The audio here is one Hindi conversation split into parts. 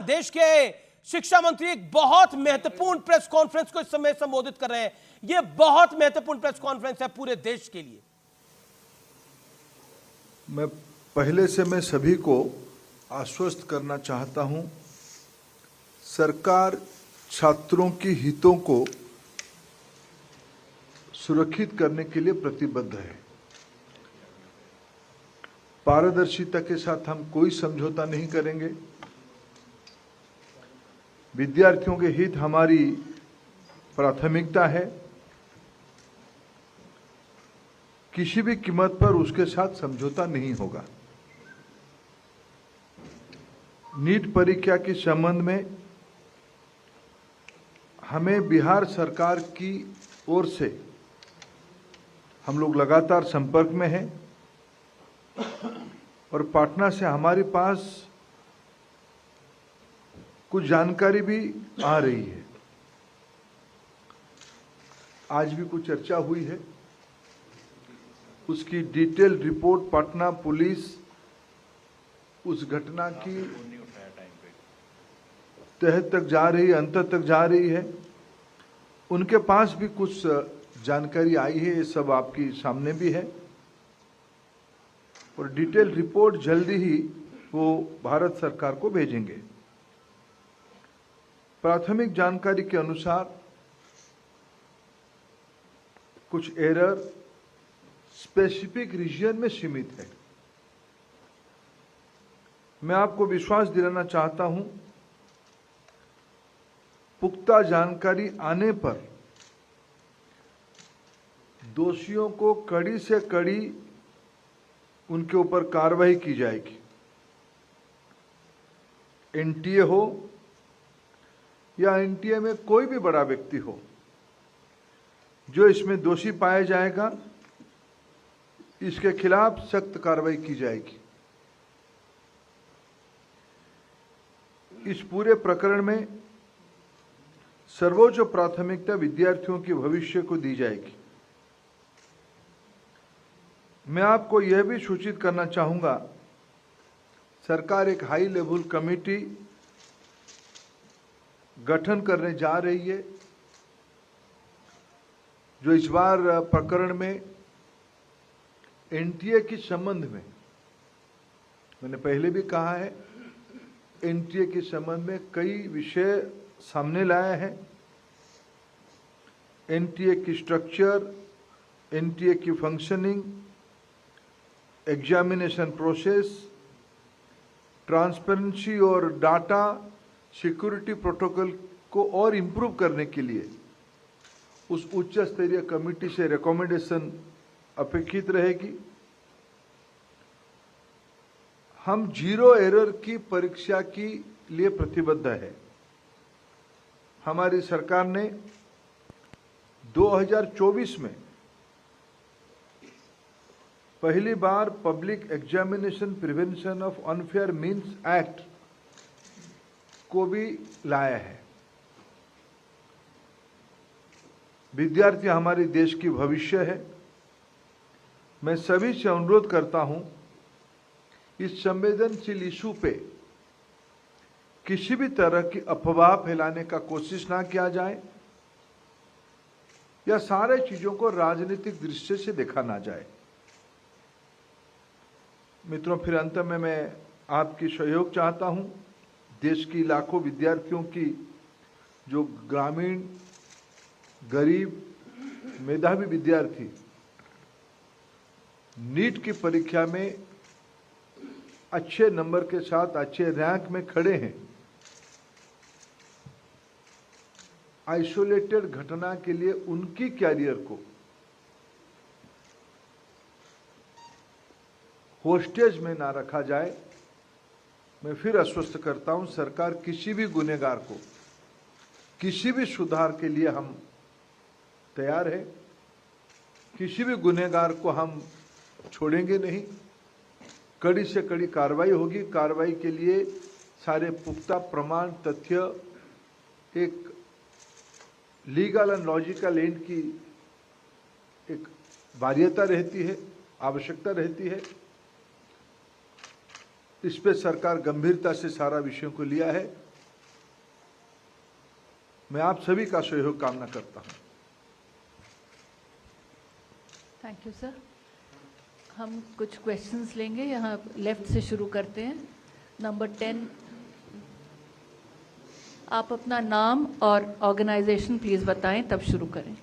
देश के शिक्षा मंत्री एक बहुत महत्वपूर्ण प्रेस कॉन्फ्रेंस को इस समय संबोधित कर रहे हैं। यह बहुत महत्वपूर्ण प्रेस कॉन्फ्रेंस है पूरे देश के लिए। मैं सभी को आश्वस्त करना चाहता हूं, सरकार छात्रों की हितों को सुरक्षित करने के लिए प्रतिबद्ध है। पारदर्शिता के साथ हम कोई समझौता नहीं करेंगे। विद्यार्थियों के हित हमारी प्राथमिकता है। किसी भी कीमत पर उसके साथ समझौता नहीं होगा। नीट परीक्षा के संबंध में हमें बिहार सरकार की ओर से हम लोग लगातार संपर्क में हैं और पटना से हमारे पास कुछ जानकारी भी आ रही है। आज भी कुछ चर्चा हुई है, उसकी डिटेल रिपोर्ट पटना पुलिस उस घटना की तह तक जा रही है, अंत तक जा रही है। उनके पास भी कुछ जानकारी आई है, ये सब आपकी सामने भी है और डिटेल रिपोर्ट जल्दी ही वो भारत सरकार को भेजेंगे। प्राथमिक जानकारी के अनुसार कुछ एरर स्पेसिफिक रीजन में सीमित है। मैं आपको विश्वास दिलाना चाहता हूं, पुख्ता जानकारी आने पर दोषियों को कड़ी से कड़ी उनके ऊपर कार्रवाई की जाएगी। एनटीए हो या एनटीए में कोई भी बड़ा व्यक्ति हो, जो इसमें दोषी पाया जाएगा, इसके खिलाफ सख्त कार्रवाई की जाएगी। इस पूरे प्रकरण में सर्वोच्च प्राथमिकता विद्यार्थियों के भविष्य को दी जाएगी। मैं आपको यह भी सूचित करना चाहूंगा, सरकार एक हाई लेवल कमेटी गठन करने जा रही है, जो इस बार प्रकरण में एनटीए के संबंध में, मैंने पहले भी कहा है, एनटीए के संबंध में कई विषय सामने लाया है। एनटीए की स्ट्रक्चर, एनटीए की फंक्शनिंग, एग्जामिनेशन प्रोसेस, ट्रांसपेरेंसी और डाटा सिक्योरिटी प्रोटोकॉल को और इम्प्रूव करने के लिए उस उच्च स्तरीय कमेटी से रिकमेंडेशन अपेक्षित रहेगी। हम जीरो एरर की परीक्षा के लिए प्रतिबद्ध है। हमारी सरकार ने 2024 में पहली बार public examination prevention of unfair means act को भी लाया है। विद्यार्थी हमारे देश की भविष्य है। मैं सभी से अनुरोध करता हूं, इस संवेदनशील इशू पे किसी भी तरह की अफवाह फैलाने का कोशिश ना किया जाए या सारे चीजों को राजनीतिक दृष्टि से देखा ना जाए। मित्रों, फिर अंत में मैं आपकी सहयोग चाहता हूं। देश की लाखों विद्यार्थियों की, जो ग्रामीण, गरीब, मेधावी विद्यार्थी नीट की परीक्षा में अच्छे नंबर के साथ अच्छे रैंक में खड़े हैं, आइसोलेटेड घटना के लिए उनकी कैरियर को होस्टेज में ना रखा जाए। मैं फिर आश्वस्त करता हूं, सरकार किसी भी गुनहगार को, किसी भी सुधार के लिए हम तैयार है। किसी भी गुनहगार को हम छोड़ेंगे नहीं। कड़ी से कड़ी कार्रवाई होगी। कार्रवाई के लिए सारे पुख्ता प्रमाण, तथ्य, एक लीगल एंड लॉजिकल एंड की एक वरीयता रहती है, आवश्यकता रहती है। इस पे सरकार गंभीरता से सारा विषयों को लिया है मैं आप सभी का सहयोग कामना करता हूं। Thank you sir. हम कुछ क्वेश्चंस लेंगे, यहाँ लेफ्ट से शुरू करते हैं। नंबर 10, आप अपना नाम और ऑर्गेनाइजेशन प्लीज़ बताएं, तब शुरू करें।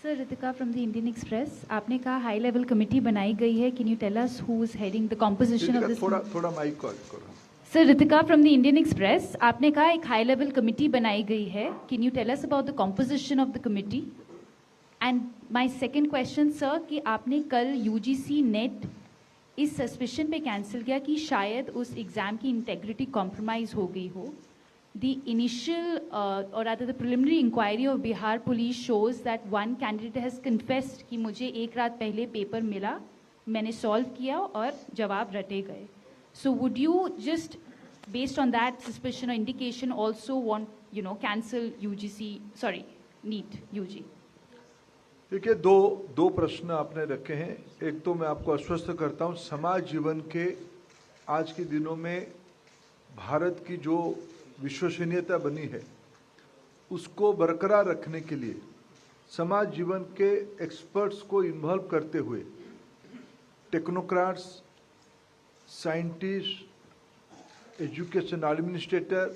Sir, Ritika from the Indian Express. आपने कहा हाई लेवल कमेटी बनाई गई है, can you tell us who is heading the composition of this? थोड़ा माइक कॉल करो। Sir, Ritika from the Indian Express. आपने कहा एक हाई लेवल कमेटी बनाई गई है, can you tell us about the composition of the committee? And my second question sir, कि आपने कल यूजीसी नेट इस सस्पिशन पे कैंसिल किया कि शायद उस एग्ज़ाम की इंटेग्रिटी कॉम्प्रोमाइज़ हो गई हो। The initial or rather the preliminary inquiry of Bihar police shows that one candidate has confessed कि मुझे एक रात पहले पेपर मिला, मैंने सॉल्व किया और जवाब रटे गए। So would you just based on that suspicion or indication also want cancel UGC, sorry, NEET UG? देखिए, दो प्रश्न आपने रखे हैं। एक तो मैं आपको आश्वस्त करता हूं, समाज जीवन के आज के दिनों में भारत की जो विश्वसनीयता बनी है उसको बरकरार रखने के लिए समाज जीवन के एक्सपर्ट्स को इन्वॉल्व करते हुए technocrats, scientist, education administrator,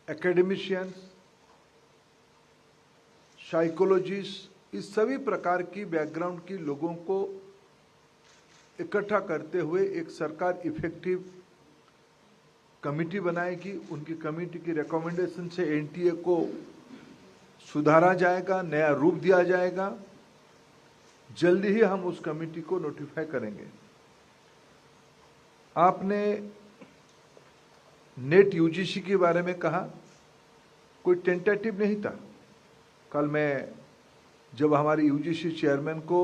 academicians, psychologist, इस सभी प्रकार की बैकग्राउंड की लोगों को इकट्ठा करते हुए एक सरकार इफेक्टिव कमेटी बनाएगी। उनकी कमेटी की रिकमेंडेशन से एनटीए को सुधारा जाएगा, नया रूप दिया जाएगा। जल्दी ही हम उस कमेटी को नोटिफाई करेंगे। आपने नेट यूजीसी के बारे में कहा, कोई टेंटेटिव नहीं था। कल मैं जब हमारे यूजीसी चेयरमैन को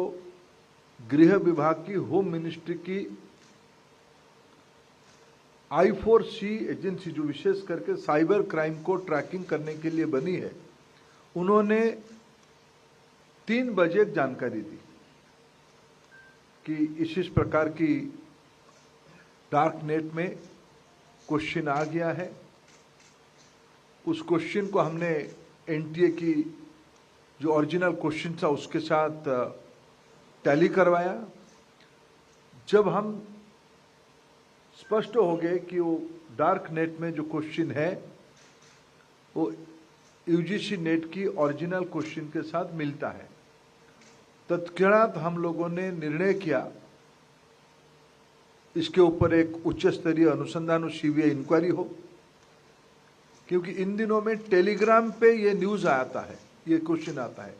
गृह विभाग की, होम मिनिस्ट्री की I4C एजेंसी जो विशेष करके साइबर क्राइम को ट्रैकिंग करने के लिए बनी है, उन्होंने 3 बजे जानकारी दी कि इस प्रकार की डार्क नेट में क्वेश्चन आ गया है। उस क्वेश्चन को हमने एनटीए की जो ओरिजिनल क्वेश्चन था उसके साथ टैली करवाया। जब हम स्पष्ट हो गए कि वो डार्क नेट में जो क्वेश्चन है वो यूजीसी नेट की ओरिजिनल क्वेश्चन के साथ मिलता है, तत्क्षणात हम लोगों ने निर्णय किया इसके ऊपर एक उच्च स्तरीय अनुसंधान और सीबीआई इंक्वायरी हो। क्योंकि इन दिनों में टेलीग्राम पे ये न्यूज आता है, ये क्वेश्चन आता है।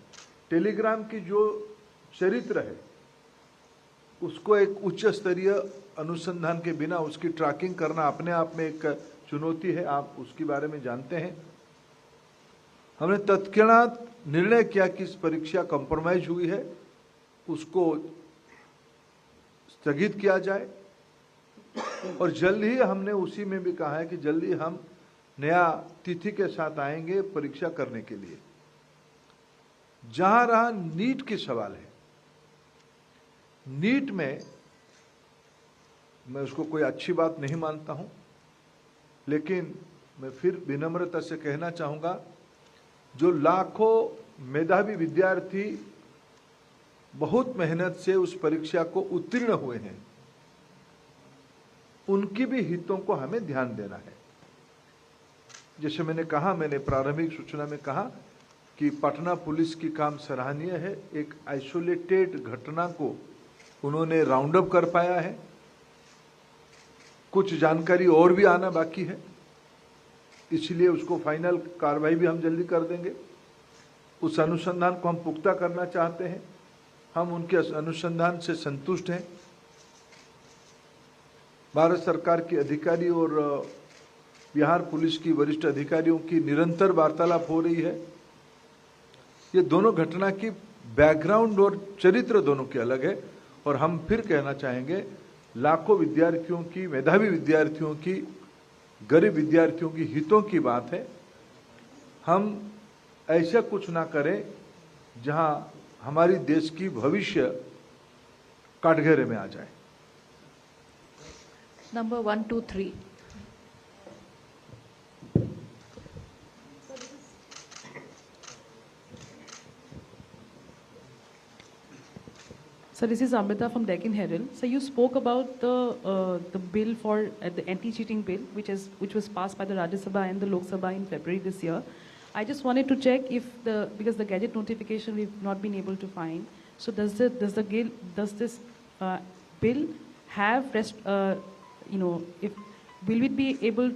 टेलीग्राम की जो चरित्र है उसको एक उच्च स्तरीय अनुसंधान के बिना उसकी ट्रैकिंग करना अपने आप में एक चुनौती है, आप उसके बारे में जानते हैं। हमने तत्क्षणात निर्णय किया कि इस परीक्षा कॉम्प्रोमाइज हुई है, उसको स्थगित किया जाए। और जल्द ही हमने उसी में भी कहा है कि जल्दी हम नया तिथि के साथ आएंगे परीक्षा करने के लिए। जहां रहा नीट की सवाल है, नीट में मैं उसको कोई अच्छी बात नहीं मानता हूं, लेकिन मैं फिर विनम्रता से कहना चाहूंगा, जो लाखों मेधावी विद्यार्थी बहुत मेहनत से उस परीक्षा को उत्तीर्ण हुए हैं, उनकी भी हितों को हमें ध्यान देना है। जैसे मैंने कहा, मैंने प्रारंभिक सूचना में कहा कि पटना पुलिस की काम सराहनीय है। एक आइसोलेटेड घटना को उन्होंने राउंड अप कर पाया है। कुछ जानकारी और भी आना बाकी है, इसलिए उसको फाइनल कार्रवाई भी हम जल्दी कर देंगे। उस अनुसंधान को हम पुख्ता करना चाहते हैं, हम उनके अनुसंधान से संतुष्ट हैं। भारत सरकार के अधिकारी और बिहार पुलिस की वरिष्ठ अधिकारियों की निरंतर वार्तालाप हो रही है। ये दोनों घटना की बैकग्राउंड और चरित्र दोनों के अलग है, और हम फिर कहना चाहेंगे, लाखों विद्यार्थियों की, मेधावी विद्यार्थियों की, गरीब विद्यार्थियों की हितों की बात है। हम ऐसा कुछ ना करें जहां हमारी देश की भविष्य कटघरे में आ जाए। Number 123. So this is Amrita from Deccan Herald. So you spoke about the bill for the anti-cheating bill, which was passed by the Rajya Sabha and the Lok Sabha in February this year. I just wanted to check if because the gadget notification we've not been able to find. So does this bill have if will it be able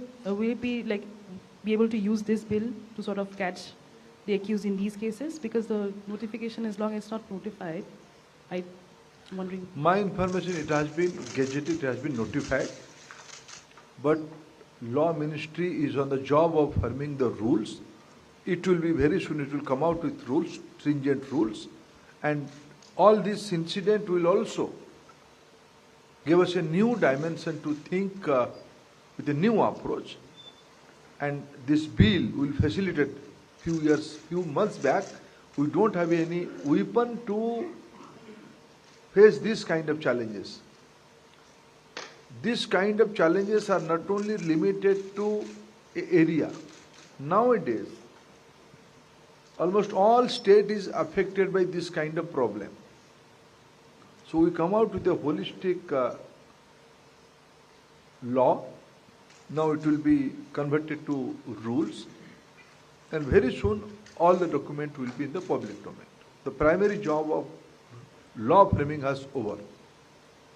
to use this bill to sort of catch the accused in these cases, because the notification, as long as it's not notified, I'm wondering. My information, it has been gazetted, it has been notified, but law ministry is on the job of firming the rules. It will be very soon, it will come out with rules, stringent rules, and all this incident will also give us a new dimension to think with a new approach. And this bill will facilitate. Few months back, we don't have any weapon to face this kind of challenges. This kind of challenges are not only limited to an area. Nowadays, almost all state is affected by this kind of problem. So we come out with a holistic law. Now it will be converted to rules, and very soon all the document will be in the public domain. The primary job of law framing has over.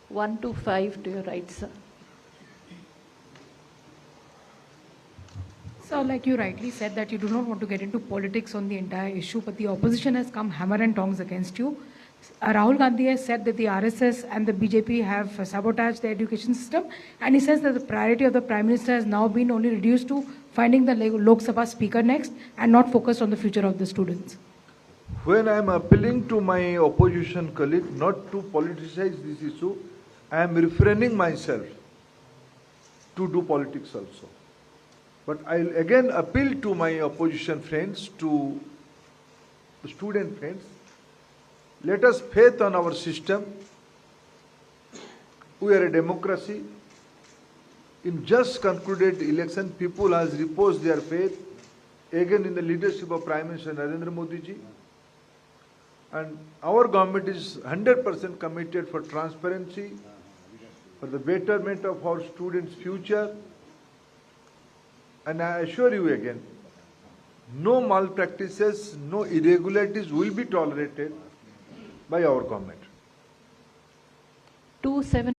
125 to your right, sir. So, like you rightly said, that you do not want to get into politics on the entire issue, but the opposition has come hammer and tongs against you. Rahul Gandhi has said that the RSS and the BJP have sabotaged the education system, and he says that the priority of the Prime Minister has now been only reduced to finding the Lok Sabha speaker next and not focused on the future of the students. When I am appealing to my opposition colleague not to politicize this issue, I am refraining myself to do politics also. But I will again appeal to my opposition friends, to student friends, let us faith on our system. We are a democracy. In just concluded election, people has reposed their faith again in the leadership of Prime Minister Narendra Modi ji. And our government is 100% committed for transparency, for the betterment of our students' future. And I assure you again, no malpractices, no irregularities will be tolerated by our government. 27